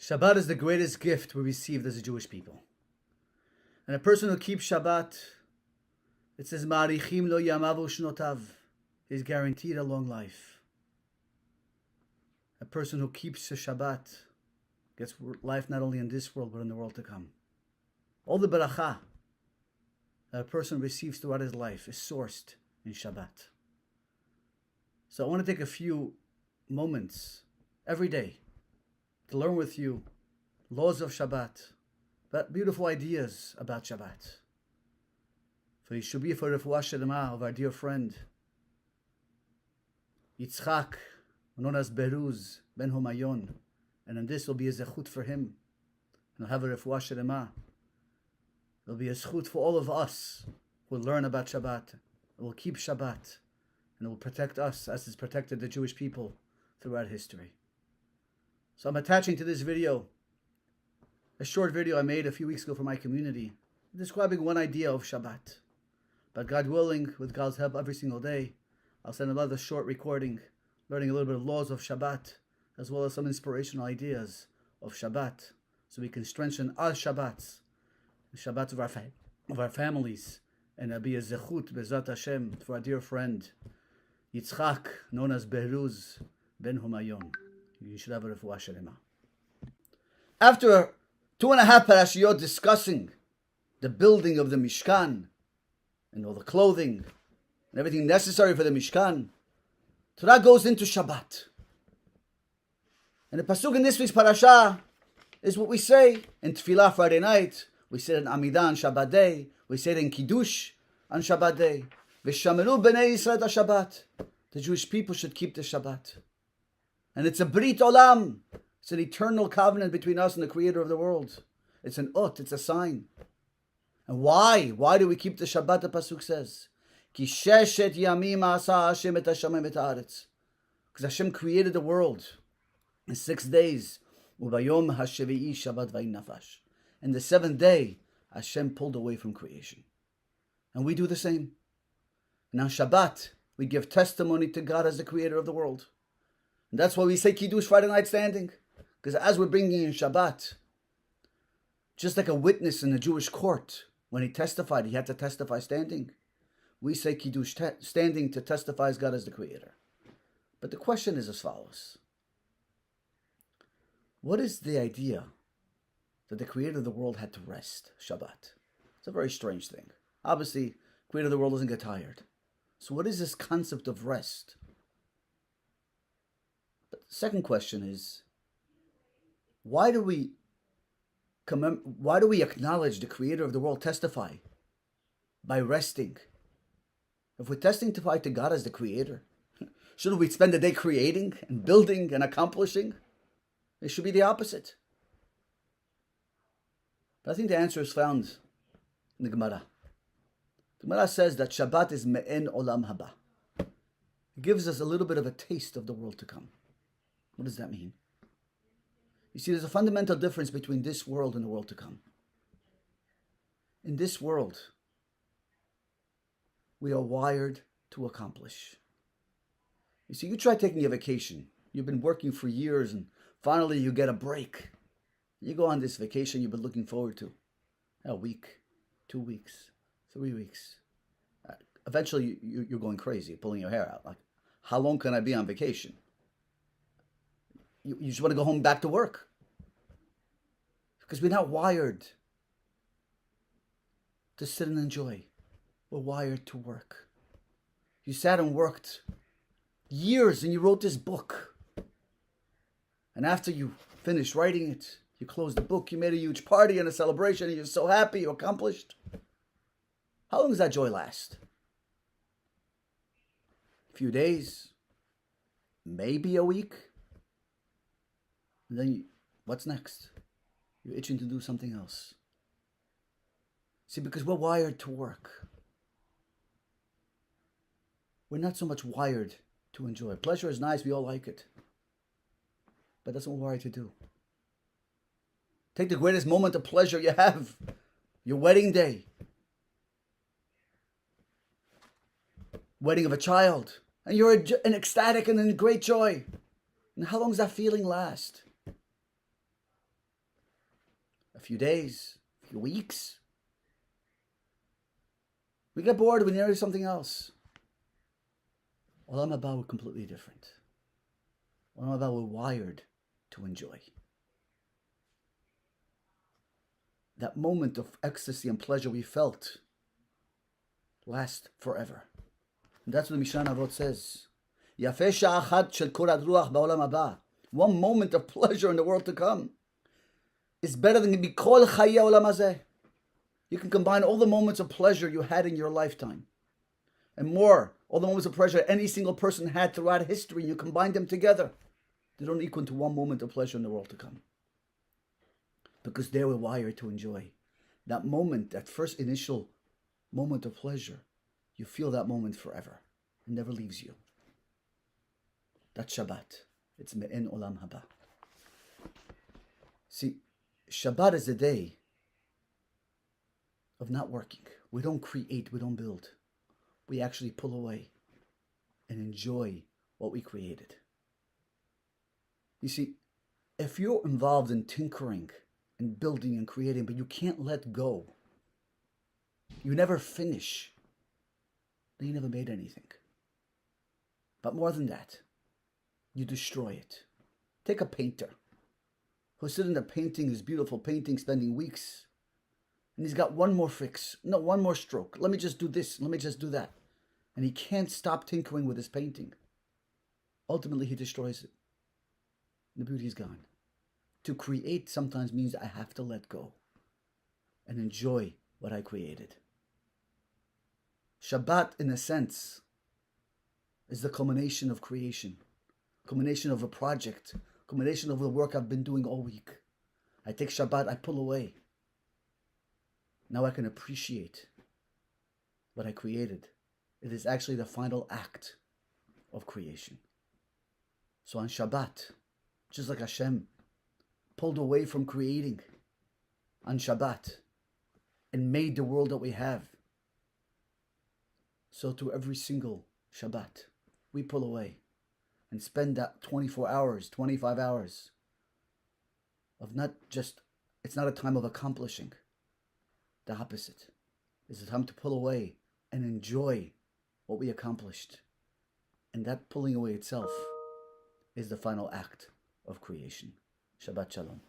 Shabbat is the greatest gift we received as a Jewish people. And a person who keeps Shabbat, it says, Ma'arichim lo yamavu shnotav, is guaranteed a long life. A person who keeps the Shabbat gets life not only in this world, but in the world to come. All the beracha that a person receives throughout his life is sourced in Shabbat. So I want to take a few moments every day to learn with you laws of Shabbat, but beautiful ideas about Shabbat. For it should be for Refuah Shelema of our dear friend Yitzchak, known as Beruz ben Homayon, and in this will be a zechut for him. And he'll have a Refuah Shelema. There'll be a zechut for all of us who will learn about Shabbat, and will keep Shabbat, and it will protect us as it's protected the Jewish people throughout history. So I'm attaching to this video a short video I made a few weeks ago for my community, describing one idea of Shabbat. But God willing, with God's help every single day, I'll send another short recording, learning a little bit of laws of Shabbat, as well as some inspirational ideas of Shabbat, so we can strengthen our Shabbats, the Shabbats of our families, and be a zechut, Bezat Hashem, for our dear friend, Yitzchak, known as Beruz ben Humayon. You should have a Refuah Shelema. After 2.5 parashiyot discussing the building of the Mishkan, and all the clothing, and everything necessary for the Mishkan, Torah goes into Shabbat. And the pasuk in this week's parasha is what we say in Tefillah Friday night, we say it in Amidah on Shabbat day, we say it in Kiddush on Shabbat day. V'shamenu b'nei Yisrael Shabbat. The Jewish people should keep the Shabbat. And it's a Brit Olam. It's an eternal covenant between us and the Creator of the world. It's an ut, it's a sign. And why? Why do we keep the Shabbat, the pasuk says? Ki sheshet yamim asa Hashem et hashamayim et haaretz. Because Hashem created the world in 6 days. Ubayom hashevi'i Shabbat va'in nafash. And the 7th day, Hashem pulled away from creation. And we do the same. And on Shabbat, we give testimony to God as the Creator of the world. And that's why we say Kiddush Friday night standing. Because as we're bringing in Shabbat, just like a witness in the Jewish court, when he testified, he had to testify standing. We say Kiddush standing to testify as God as the Creator. But the question is as follows. What is the idea that the Creator of the world had to rest, Shabbat? It's a very strange thing. Obviously, Creator of the world doesn't get tired. So what is this concept of rest? But the second question is, why do we acknowledge the Creator of the world testify by resting? If we're testifying to God as the Creator, shouldn't we spend the day creating and building and accomplishing? It should be the opposite. But I think the answer is found in the Gemara. The Gemara says that Shabbat is me'en olam haba. It gives us a little bit of a taste of the world to come. What does that mean? You see, there's a fundamental difference between this world and the world to come. In this world, we are wired to accomplish. You see, you try taking a vacation. You've been working for years and finally you get a break. You go on this vacation you've been looking forward to. A week, 2 weeks, 3 weeks. Eventually you're going crazy, pulling your hair out. Like, how long can I be on vacation? You just want to go home back to work. Because we're not wired to sit and enjoy. We're wired to work. You sat and worked years and you wrote this book. And after you finished writing it, you closed the book, you made a huge party and a celebration, and you're so happy, you accomplished. How long does that joy last? A few days? Maybe a week? And then what's next? You're itching to do something else. See, because we're wired to work. We're not so much wired to enjoy. Pleasure is nice, we all like it. But that's what we're wired to do. Take the greatest moment of pleasure you have. Your wedding day. Wedding of a child. And you're in ecstatic and in great joy. And how long does that feeling last? few days, a few weeks. We get bored, we near something else. Olam Haba, we're completely different. Olam Haba, we're wired to enjoy. That moment of ecstasy and pleasure we felt lasts forever. And that's what the Mishnah Avot says. Yafeh sha'achat shel korat ruach ba'olam haba. One moment of pleasure in the world to come is better than bikol chayei olam hazeh. You can combine all the moments of pleasure you had in your lifetime and more, all the moments of pleasure any single person had throughout history, you combine them together. They don't equal to one moment of pleasure in the world to come. Because they were wired to enjoy. That moment, that first initial moment of pleasure, you feel that moment forever. It never leaves you. That's Shabbat. It's Me'en Olam Haba. See, Shabbat is a day of not working. We don't create, we don't build. We actually pull away and enjoy what we created. You see, if you're involved in tinkering and building and creating, but you can't let go, you never finish, then you never made anything. But more than that, you destroy it. Take a painter who's sitting there painting his beautiful painting, spending weeks, and he's got one more fix, one more stroke. Let me just do this, let me just do that. And he can't stop tinkering with his painting. Ultimately, he destroys it. The beauty is gone. To create sometimes means I have to let go and enjoy what I created. Shabbat, in a sense, is the culmination of creation, culmination of a project, culmination of the work I've been doing all week. I take Shabbat, I pull away. Now I can appreciate what I created. It is actually the final act of creation. So on Shabbat, just like Hashem pulled away from creating on Shabbat and made the world that we have, so to every single Shabbat, we pull away and spend that 24 hours, 25 hours of it's not a time of accomplishing. The opposite. It's a time to pull away and enjoy what we accomplished. And that pulling away itself is the final act of creation. Shabbat Shalom.